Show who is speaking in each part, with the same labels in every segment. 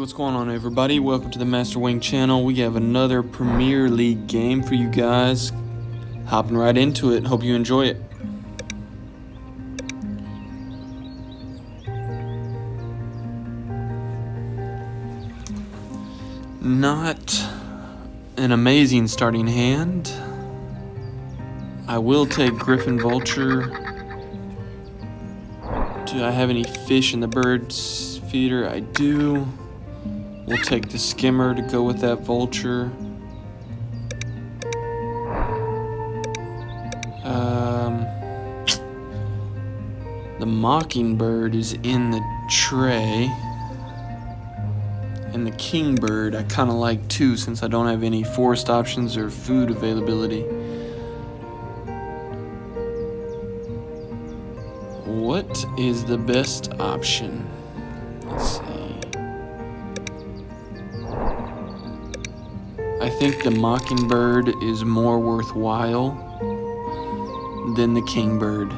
Speaker 1: What's going on, everybody? Welcome to the Master Wing channel. We have another Premier League game for you guys. Hopping right into it. Hope you enjoy it. Not an amazing starting hand. I will take Griffin Vulture. Do I have any fish in the bird's feeder? I do. We'll take the skimmer to go with that vulture. The mockingbird is in the tray. And the kingbird I kind of like too, since I don't have any forest options or food availability. What is the best option? Let's see. I think the mockingbird is more worthwhile than the kingbird,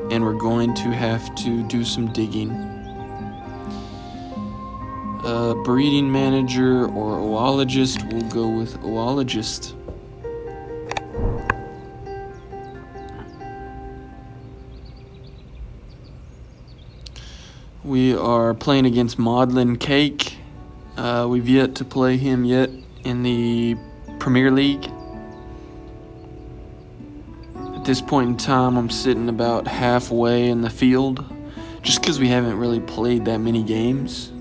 Speaker 1: and we're going to have to do some digging. Breeding manager or oologist, we'll go with oologist. We are playing against Maudlin Cake. We've yet to play him yet in the Premier League. At this point in time, I'm sitting about halfway in the field, just because we haven't really played that many games.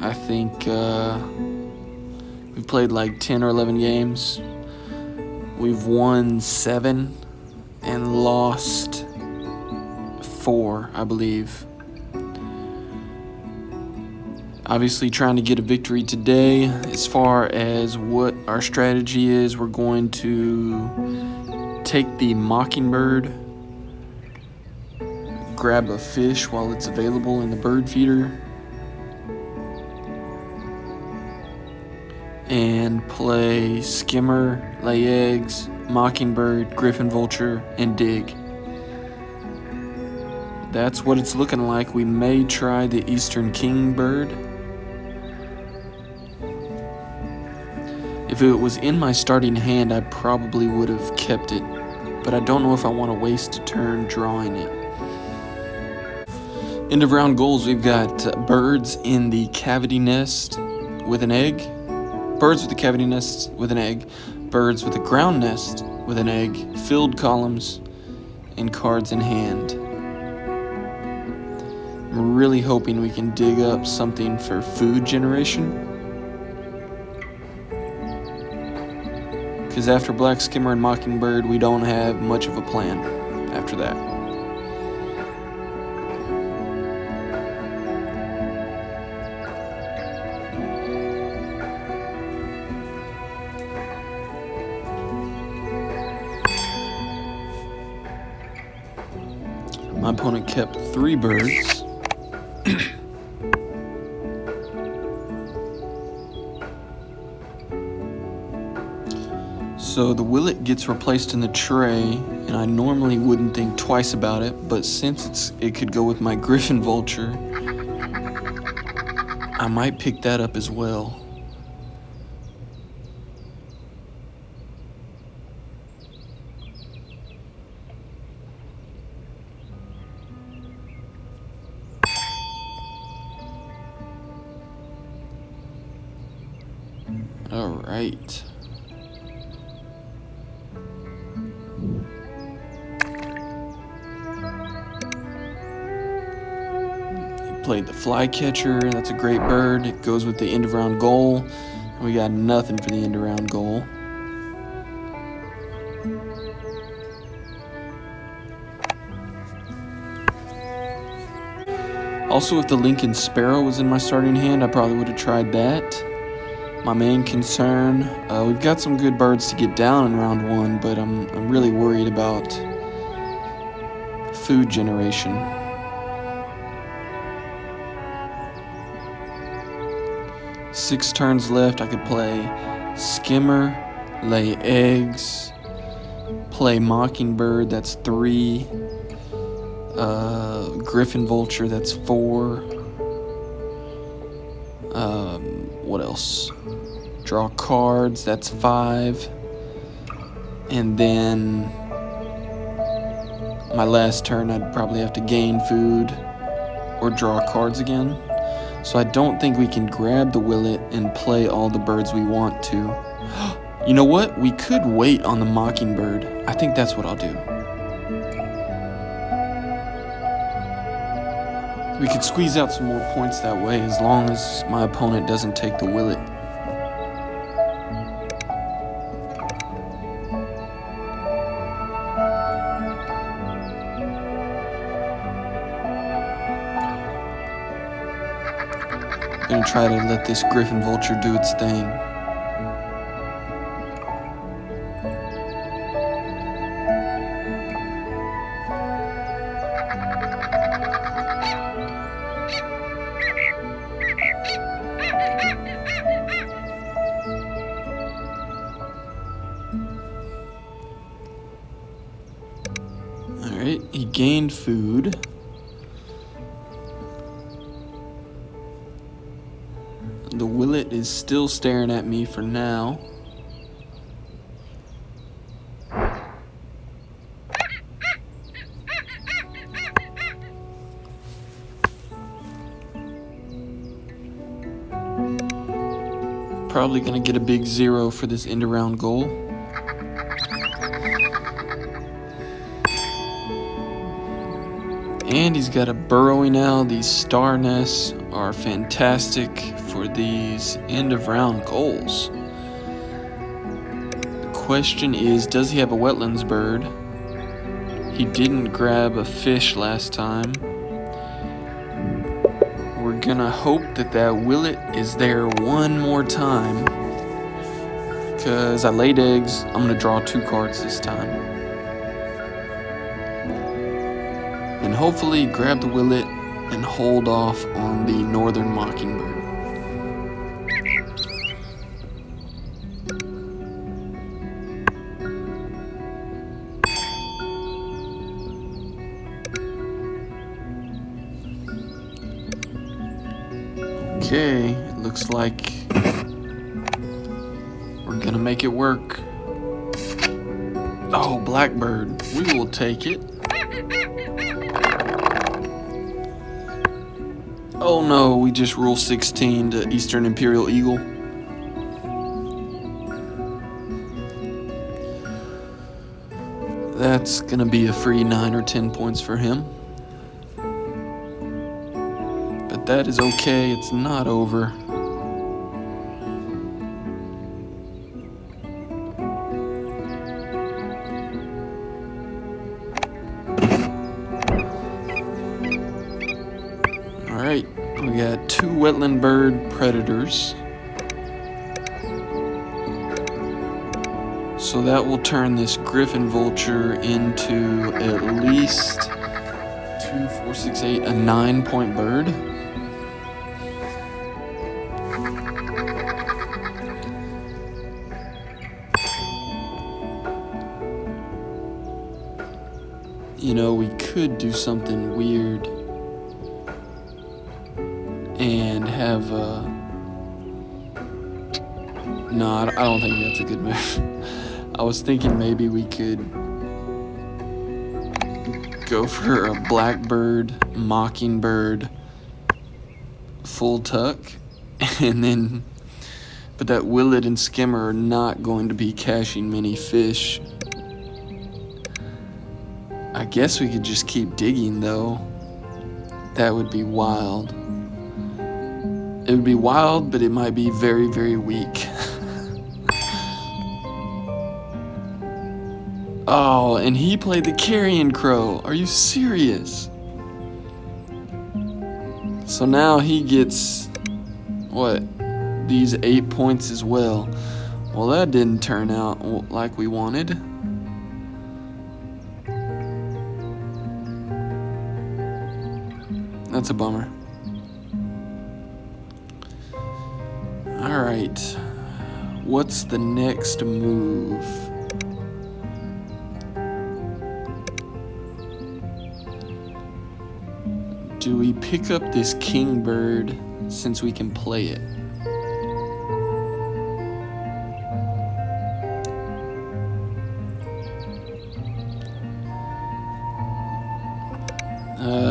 Speaker 1: I think we've played like 10 or 11 games. We've won 7 and lost 4, I believe. Obviously trying to get a victory today. As far as what our strategy is, we're going to take the mockingbird, grab a fish while it's available in the bird feeder, and play skimmer, lay eggs, mockingbird, griffin vulture, and dig. That's what it's looking like. We may try the eastern kingbird. If it was in my starting hand, I probably would have kept it, but I don't know if I want to waste a turn drawing it. End of round goals, we've got birds in the cavity nest with an egg, birds with the cavity nest with an egg, birds with a ground nest with an egg, filled columns, and cards in hand. I'm really hoping we can dig up something for food generation, because after Black Skimmer and Mockingbird, we don't have much of a plan after that. My opponent kept 3 birds. So the willet gets replaced in the tray, and I normally wouldn't think twice about it, but since it could go with my griffin vulture, I might pick that up as well. All right. Played the flycatcher. That's a great bird. It goes with the end of round goal. We got nothing for the end of round goal. Also, if the Lincoln Sparrow was in my starting hand, I probably would have tried that. My main concern, we've got some good birds to get down in round 1, but I'm really worried about food generation. Six turns left. I could play skimmer, lay eggs, play mockingbird, that's 3, griffin vulture, that's 4. What else? Draw cards, that's 5. And then my last turn I'd probably have to gain food or draw cards again. So I don't think we can grab the Willet and play all the birds we want to. You know what? We could wait on the Mockingbird. I think that's what I'll do. We could squeeze out some more points that way as long as my opponent doesn't take the Willet. I'm gonna try to let this Griffin Vulture do its thing. Alright, he gained food. The Willet is still staring at me for now. Probably gonna get a big 0 for this end around goal. And he's got a burrowing owl. These star nests are fantastic for these end of round goals. The question is, does he have a wetlands bird? He didn't grab a fish last time. We're gonna hope that that Willet is there one more time. Because I laid eggs, I'm gonna draw 2 cards this time. And hopefully grab the Willet and hold off on the northern Mockingbird. Okay, it looks like we're gonna make it work. Oh, Blackbird, we will take it. Oh no, we just rule 16 to Eastern Imperial Eagle. That's gonna be a free 9 or 10 points for him. But that is okay, it's not over. Alright, we got 2 wetland bird predators. So that will turn this Griffin Vulture into at least 2, 4, 6, 8, a 9-point bird. You know, we could do something weird and have a... No, I don't think that's a good move. I was thinking maybe we could go for a Blackbird, Mockingbird, full tuck, and then... But that Willet and Skimmer are not going to be catching many fish. I guess we could just keep digging, though. That would be wild. It would be wild, but it might be very, very weak. Oh, and he played the Carrion Crow. Are you serious? So now he gets, what, these 8 points as well. Well, that didn't turn out like we wanted. That's a bummer. Alright, what's the next move? Do we pick up this Kingbird since we can play it.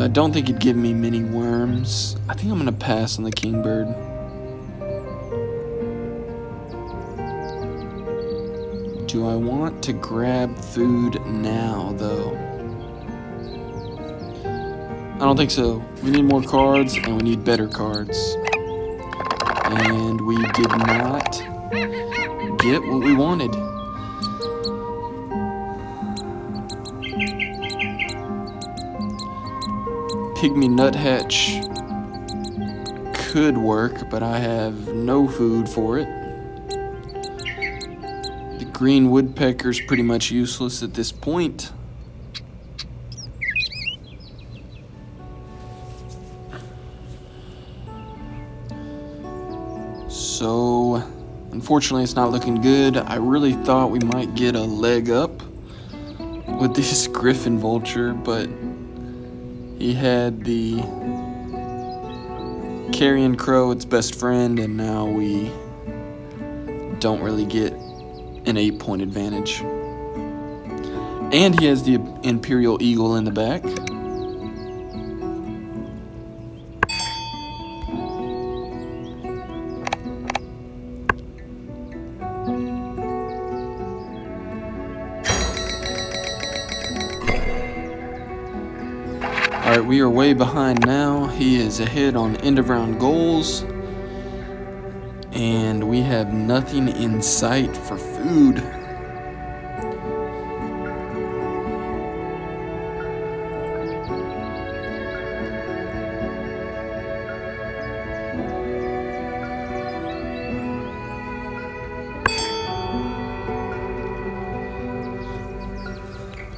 Speaker 1: I don't think it'd give me many worms. I think I'm gonna pass on the kingbird. Do I want to grab food now, though? I don't think so. We need more cards, and we need better cards. And we did not get what we wanted. Pygmy nuthatch could work, but I have no food for it. The green woodpecker's pretty much useless at this point. So, unfortunately, it's not looking good. I really thought we might get a leg up with this griffin vulture, but he had the carrion crow, its best friend, and now we don't really get an 8-point advantage. And he has the imperial eagle in the back. Alright, we are way behind now. He is ahead on end of round goals. And we have nothing in sight for food.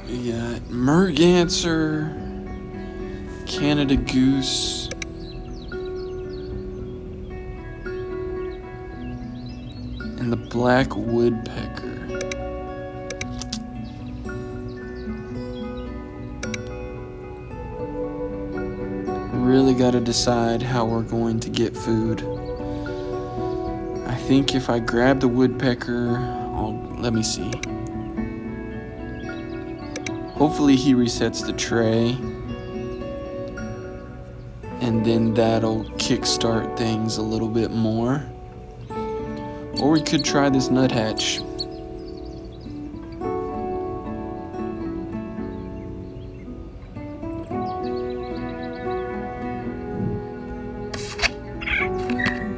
Speaker 1: We got merganser, Canada goose, and the black woodpecker. Really got to decide how we're going to get food. I think if I grab the woodpecker, let me see. Hopefully he resets the tray. And then that'll kickstart things a little bit more. Or we could try this nuthatch.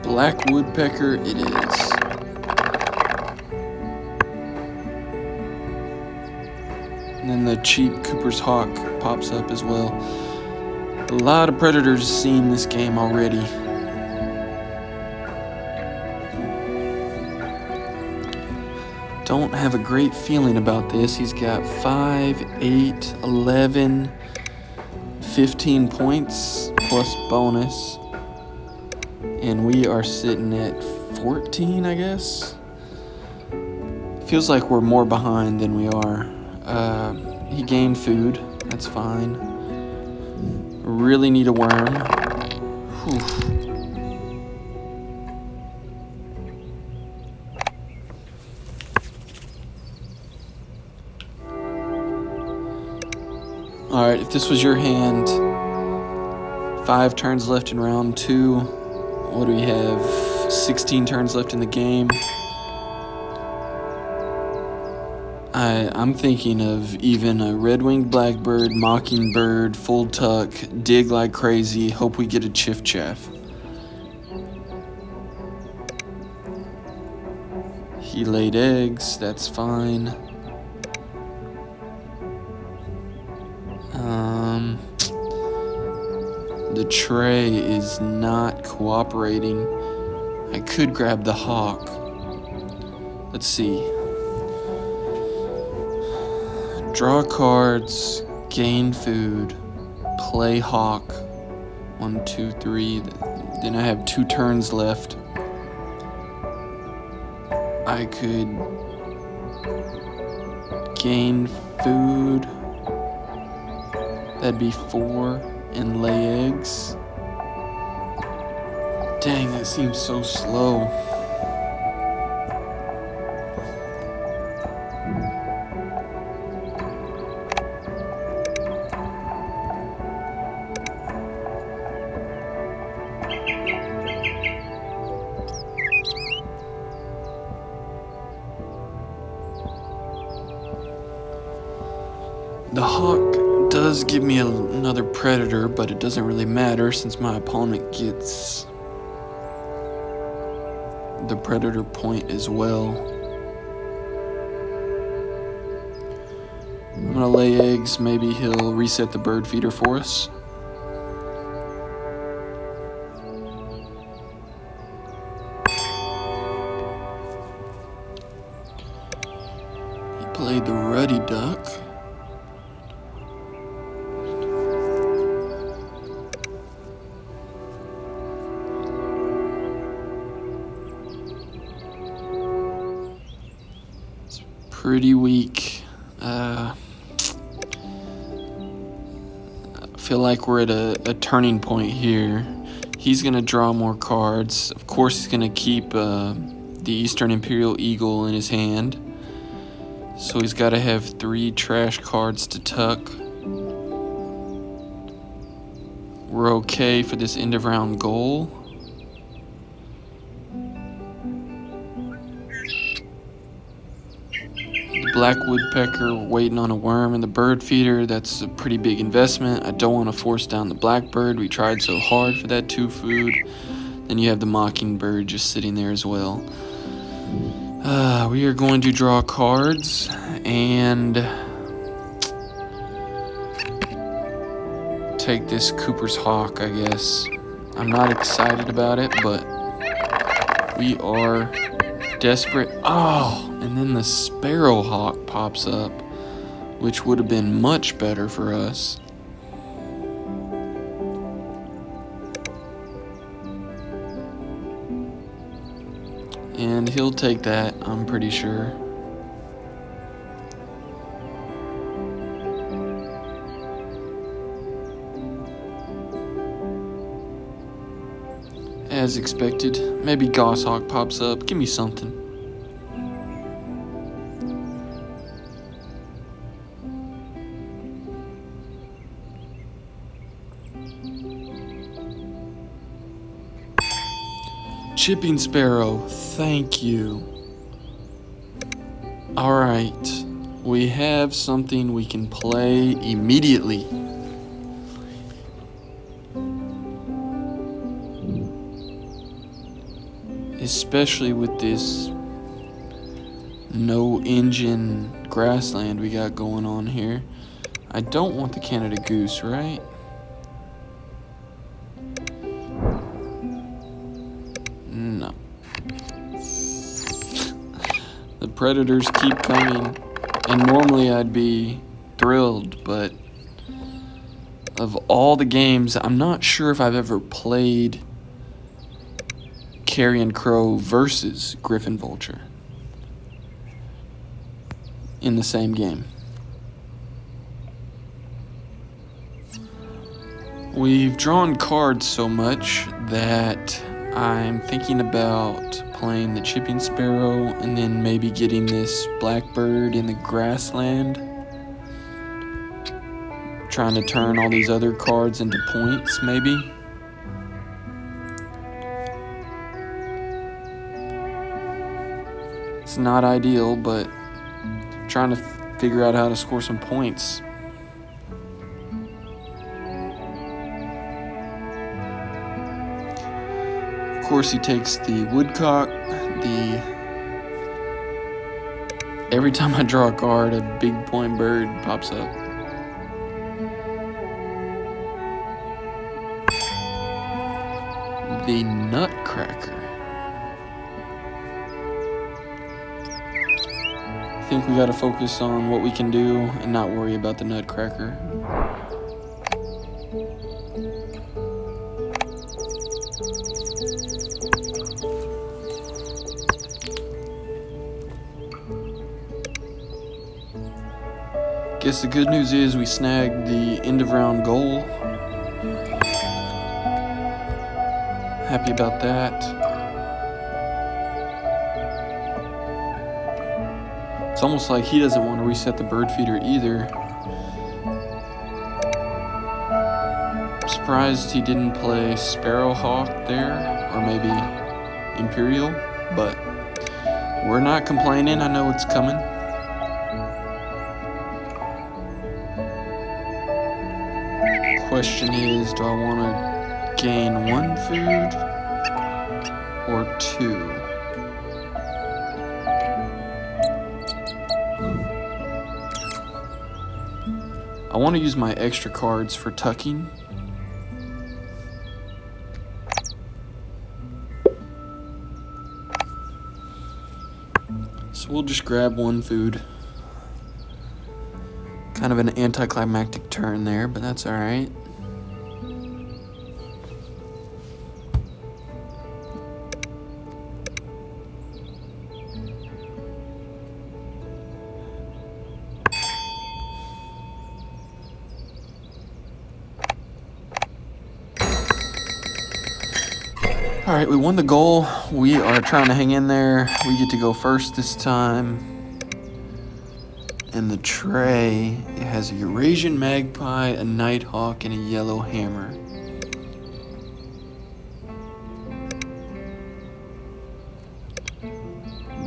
Speaker 1: Black woodpecker it is. And then the cheap Cooper's hawk pops up as well. A lot of predators seen this game already. Don't have a great feeling about this. He's got 5, 8, 11, 15 points plus bonus. And we are sitting at 14, I guess. Feels like we're more behind than we are. He gained food. That's fine. Really need a worm. Whew. Alright, if this was your hand, 5 turns left in round 2. What do we have? 16 turns left in the game. I'm thinking of even a red-winged blackbird, mockingbird, full tuck, dig like crazy, hope we get a chiff-chaff. He laid eggs, that's fine. The tray is not cooperating. I could grab the hawk. Let's see. Draw cards, gain food, play hawk. 1, 2, 3. Then I have 2 turns left. I could gain food. That'd be 4 and lay eggs. Dang, that seems so slow. The hawk does give me another predator, but it doesn't really matter since my opponent gets the predator point as well. I'm gonna lay eggs. Maybe he'll reset the bird feeder for us. He played the ruddy duck. Pretty weak. I feel like we're at a turning point here. He's going to draw more cards. Of course, he's going to keep the Eastern Imperial Eagle in his hand. So he's got to have 3 trash cards to tuck. We're okay for this end of round goal. Black woodpecker waiting on a worm in the bird feeder. That's a pretty big investment. I don't want to force down the blackbird. We tried so hard for that 2 food. Then you have the mockingbird just sitting there as well. We are going to draw cards and take this Cooper's Hawk, I guess. I'm not excited about it, but we are desperate. Oh, and then the Sparrowhawk pops up, which would have been much better for us. And he'll take that, I'm pretty sure. As expected. Maybe Goshawk pops up. Give me something. Chipping Sparrow, thank you. Alright, we have something we can play immediately. Especially with this no engine grassland we got going on here. I don't want the Canada Goose, right? No. The predators keep coming, and normally I'd be thrilled, but of all the games, I'm not sure if I've ever played Carrion Crow versus Griffin Vulture in the same game. We've drawn cards so much that I'm thinking about playing the Chipping Sparrow and then maybe getting this Blackbird in the grassland. Trying to turn all these other cards into points, maybe. It's not ideal, but trying to figure out how to score some points. Of course, he takes the woodcock. Every time I draw a card, a big point bird pops up. The Nutcracker. I think we gotta focus on what we can do and not worry about the Nutcracker. Guess the good news is we snagged the end of round goal. happy about that. It's almost like he doesn't want to reset the bird feeder either. I'm surprised he didn't play Sparrowhawk there, or maybe Imperial, but we're not complaining. I know it's coming. Question is, do I want to gain 1 food or 2? I want to use my extra cards for tucking. So we'll just grab 1 food. Kind of an anticlimactic turn there, but that's alright. Alright, we won the goal. We are trying to hang in there. We get to go first this time. And the tray, it has a Eurasian magpie, a nighthawk, and a yellow hammer.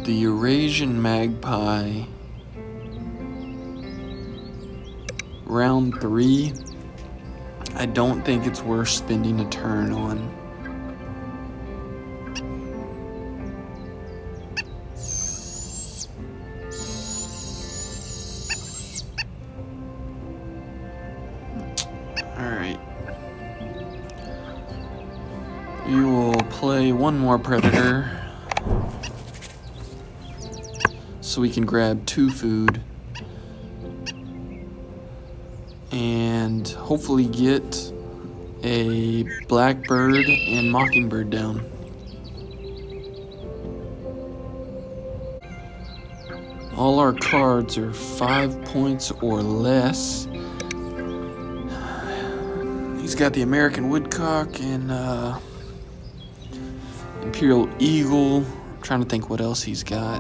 Speaker 1: The Eurasian magpie, round 3, I don't think it's worth spending a turn on. Alright. We will play 1 more predator so we can grab 2 food and hopefully get a blackbird and mockingbird down. All our cards are 5 points or less. He's got the American Woodcock and Imperial Eagle. I'm trying to think what else he's got.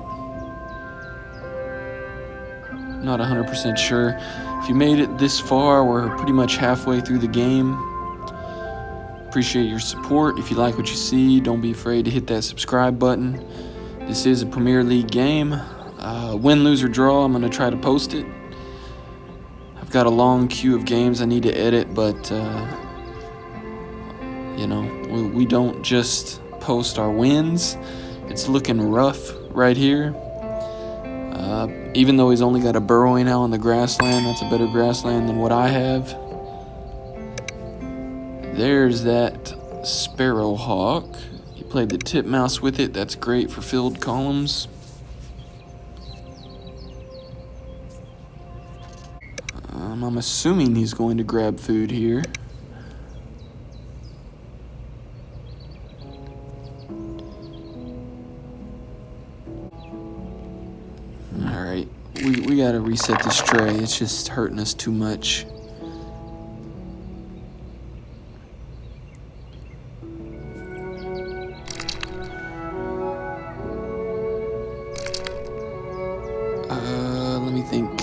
Speaker 1: Not 100% sure. If you made it this far, we're pretty much halfway through the game. Appreciate your support. If you like what you see, don't be afraid to hit that subscribe button. This is a Premier League game. Win, lose, or draw, I'm going to try to post it. I've got a long queue of games I need to edit, but you know, we don't just post our wins. It's looking rough right here. Even though he's only got a burrowing owl on the grassland, that's a better grassland than what I have. There's that Sparrowhawk. He played the titmouse with it. That's great for filled columns. I'm assuming he's going to grab food here. Alright, we gotta reset this tray. It's just hurting us too much. Let me think.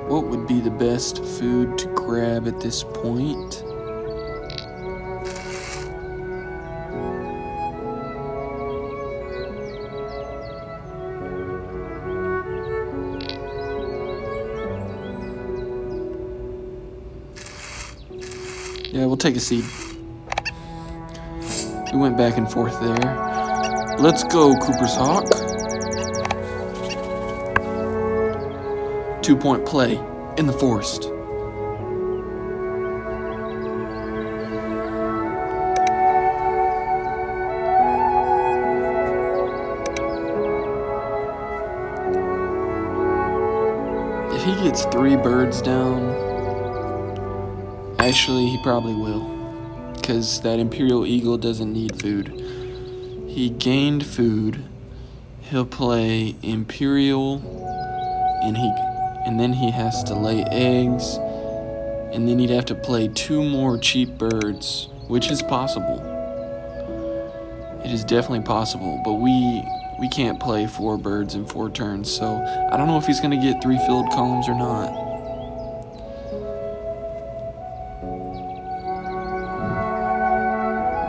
Speaker 1: What would be the best food to grab at this point? Yeah, we'll take a seed. We went back and forth there. Let's go, Cooper's Hawk. 2-point play in the forest. If he gets 3 birds down, actually he probably will, because that Imperial Eagle doesn't need food. He gained food. He'll play Imperial, and then he has to lay eggs, and then he'd have to play 2 more cheap birds, which is possible. It is definitely possible, but we can't play 4 birds in 4 turns, so I don't know if he's going to get 3 filled columns or not.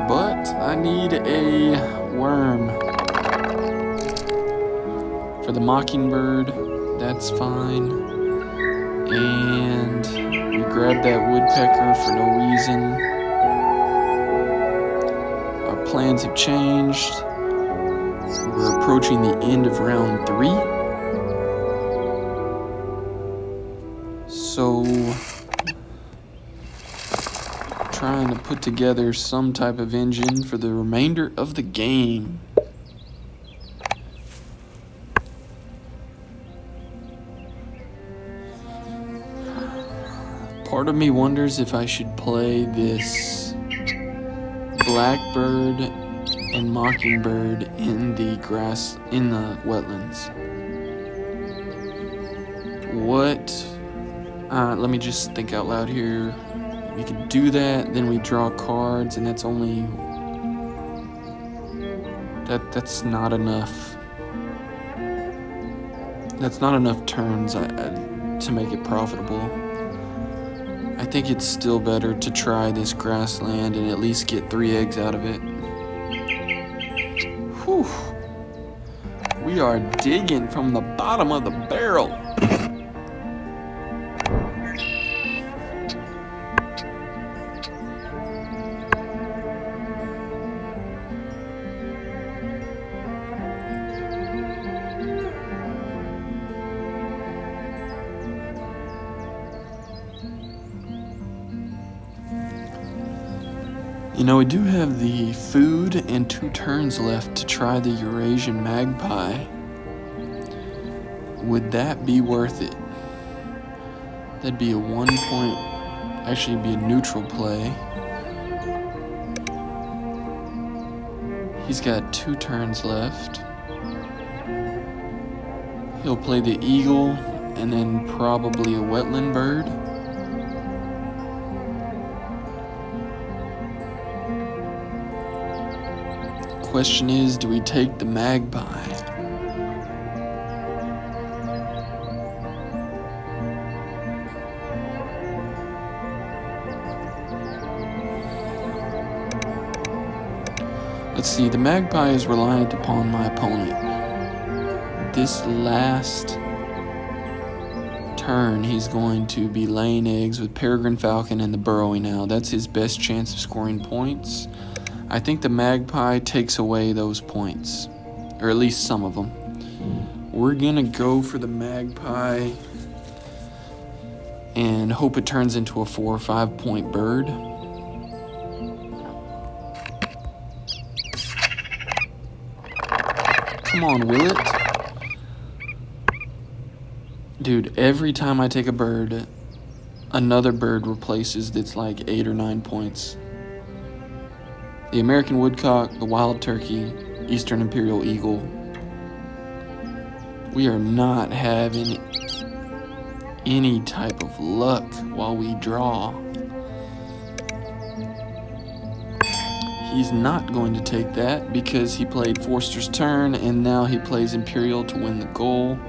Speaker 1: But I need a worm. For the mockingbird, that's fine. And we grab that woodpecker for no reason. Our plans have changed. We're approaching the end of round 3. So, trying to put together some type of engine for the remainder of the game. Part of me wonders if I should play this blackbird and mockingbird in the grass, in the wetlands. Let me just think out loud here. We could do that, then we draw cards, and that's only... That's not enough. That's not enough turns to make it profitable. I think it's still better to try this grassland and at least get 3 eggs out of it. Whew. We are digging from the bottom of the barrel. You know, we do have the food and 2 turns left to try the Eurasian magpie. Would that be worth it? That'd be a 1 point, actually be a neutral play. He's got 2 turns left. He'll play the eagle and then probably a wetland bird. Question is, do we take the magpie? Let's see, the magpie is reliant upon my opponent. This last turn, he's going to be laying eggs with peregrine falcon and the burrowing owl. That's his best chance of scoring points. I think the magpie takes away those points, or at least some of them. We're gonna go for the magpie and hope it turns into a 4 or 5 point bird. Come on, will it? Dude, every time I take a bird, another bird replaces that's like 8 or 9 points. The American woodcock, the wild turkey, eastern imperial eagle. We are not having any type of luck while we draw. He's not going to take that because he played Forster's turn and now he plays imperial to win the goal.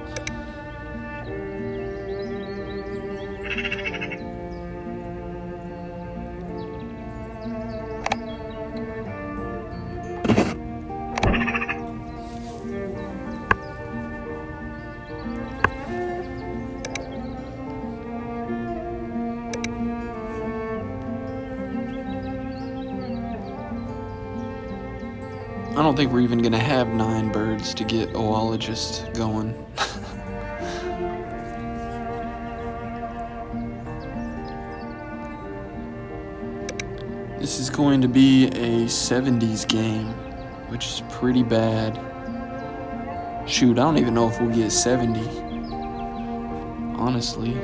Speaker 1: I don't think we're even gonna have 9 birds to get oologist going. This is going to be a 70s game, which is pretty bad. Shoot, I don't even know if we'll get 70. Honestly.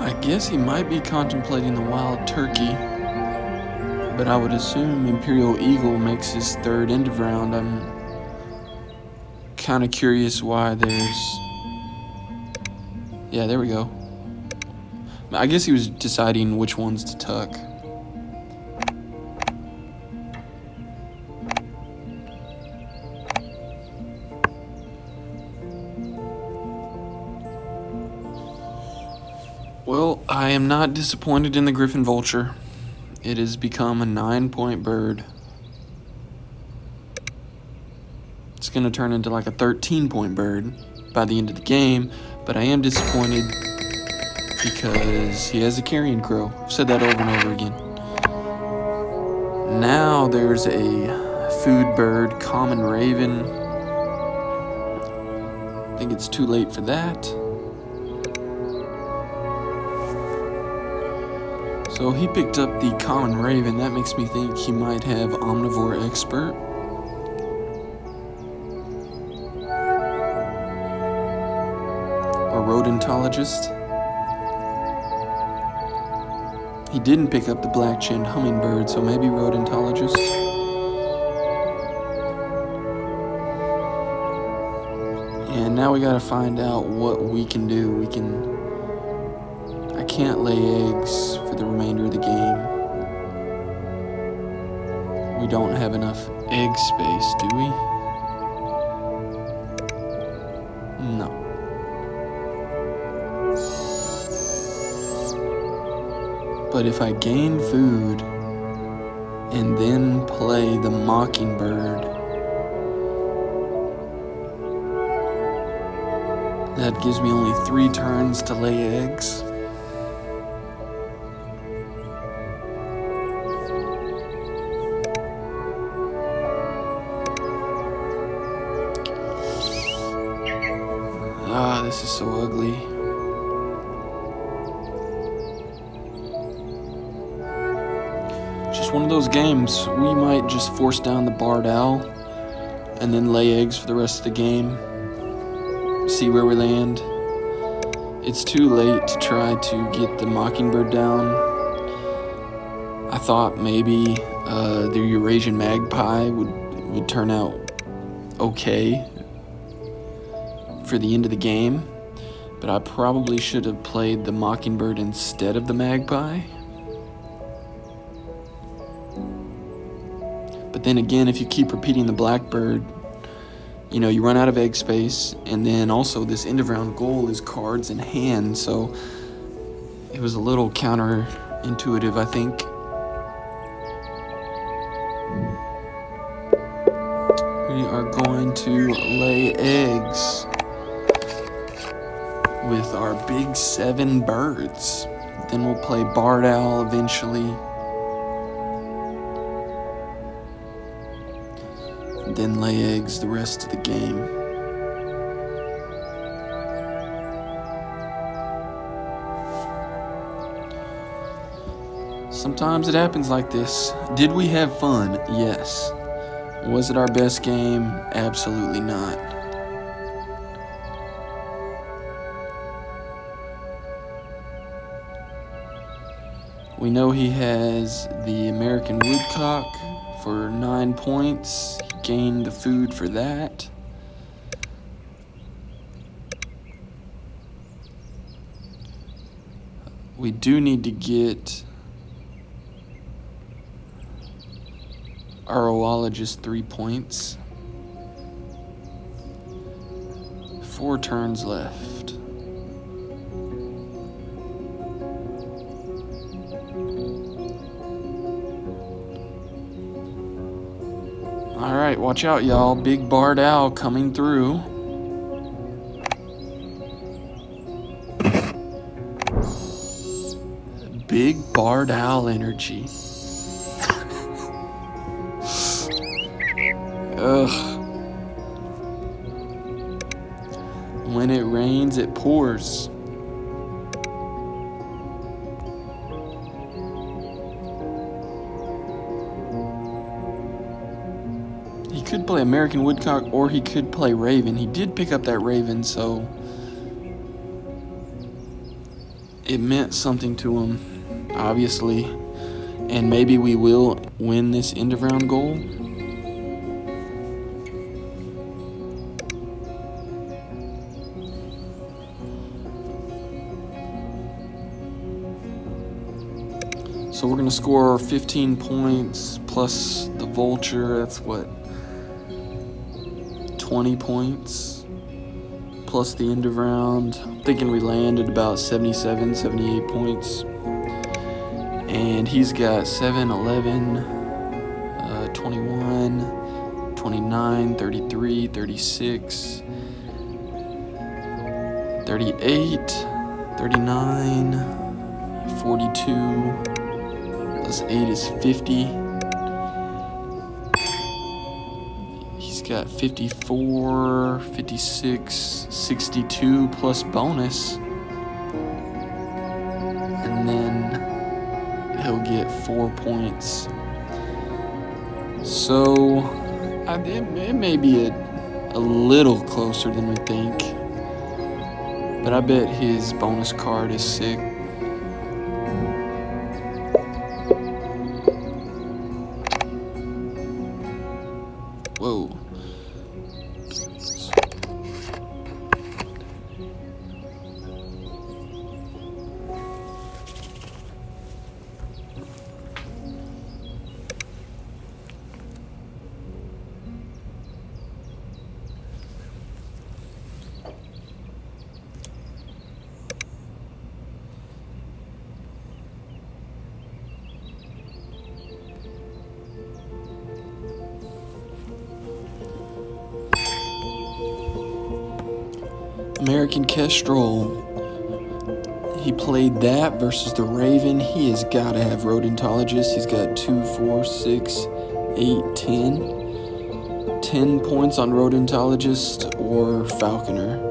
Speaker 1: I guess he might be contemplating the wild turkey, but I would assume Imperial Eagle makes his third end of round. I'm kind of curious why there's... Yeah, there we go. I guess he was deciding which ones to tuck. Well, I am not disappointed in the Griffin Vulture. It has become a 9-point bird. It's going to turn into like a 13-point bird by the end of the game, but I am disappointed because he has a carrion crow. I've said that over and over again. Now there's a food bird, common raven. I think it's too late for that. So he picked up the common raven. That makes me think he might have omnivore expert. Or rodentologist. He didn't pick up the black-chinned hummingbird, so maybe rodentologist. And now we gotta find out what we can do. I can't lay eggs for the remainder of the game. We don't have enough egg space, do we? No. But if I gain food and then play the mockingbird, that gives me only 3 turns to lay eggs. This is so ugly. Just one of those games. We might just force down the barred owl and then lay eggs for the rest of the game. See where we land. It's too late to try to get the mockingbird down. I thought maybe the Eurasian magpie would turn out okay for the end of the game, but I probably should have played the mockingbird instead of the magpie. But then again, if you keep repeating the blackbird, you know, you run out of egg space, and then also this end of round goal is cards in hand, so it was a little counterintuitive, I think. We are going to lay eggs with our big 7 birds. Then we'll play barred owl eventually. Then lay eggs the rest of the game. Sometimes it happens like this. Did we have fun? Yes. Was it our best game? Absolutely not. We know he has the American woodcock for 9 points. He gained the food for that. We do need to get our oologist 3 points. 4 turns left. Alright, watch out, y'all. Big barred owl coming through. Big barred owl energy. Ugh. When it rains, it pours. He could play American woodcock or he could play raven. He did pick up that raven, so it meant something to him, obviously, and maybe we will win this end of round goal. So we're going to score 15 points plus the vulture. That's what, 20 points plus the end of round. I'm thinking we landed about 77, 78 points. And he's got 7, 11, 21, 29, 33, 36, 38, 39, 42. Plus 8 is 50. He's got 54, 56, 62 plus bonus. And then he'll get 4 points. So it may be a little closer than we think. But I bet his bonus card is sick. Whoa. American Kestrel. He played that versus the Raven. He has got to have Rodentologist. He's got 2, 4, 6, 8, 10. 10 points on Rodentologist or Falconer.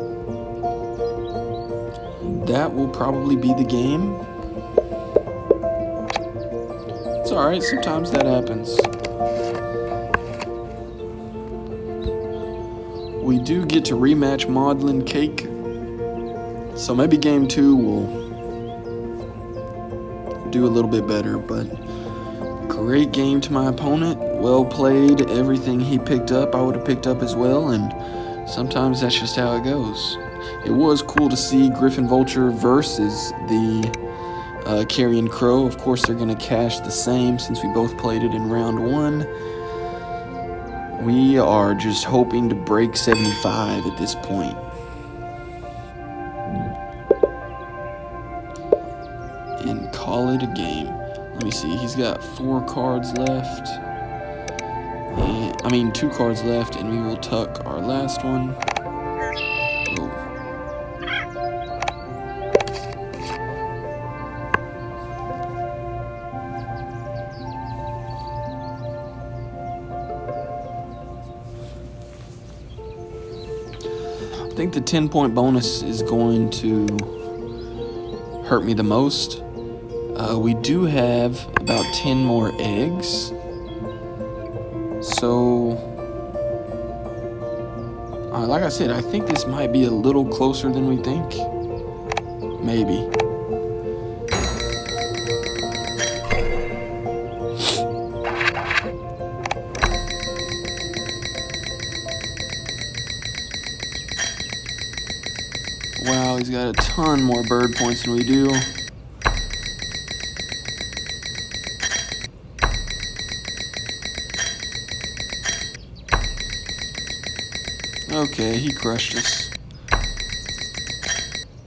Speaker 1: That will probably be the game. It's alright, sometimes that happens. We do get to rematch Maudlin Cake, so maybe game 2 will do a little bit better, but great game to my opponent. Well played. Everything he picked up, I would have picked up as well, and sometimes that's just how it goes. It was cool to see Griffin Vulture versus the Carrion Crow. Of course, they're going to cash the same since we both played it in round 1. We are just hoping to break 75 at this point. And call it a game. Let me see, he's got 4 cards left. And, 2 cards left, and we will tuck our last one. Oh. I think the 10-point bonus is going to hurt me the most. We do have about 10 more eggs. So, like I said, I think this might be a little closer than we think. Maybe. Wow, he's got a ton more bird points than we do. Okay, he crushed us.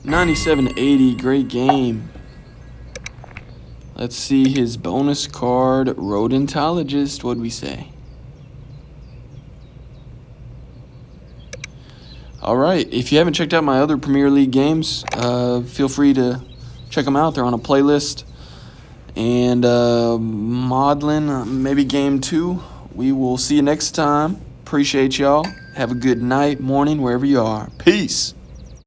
Speaker 1: 97-80, great game. Let's see his bonus card, Rodentologist. What'd we say? All right, if you haven't checked out my other Premier League games, feel free to check them out. They're on a playlist. And Maudlin, maybe game 2. We will see you next time. Appreciate y'all. Have a good night, morning, wherever you are. Peace.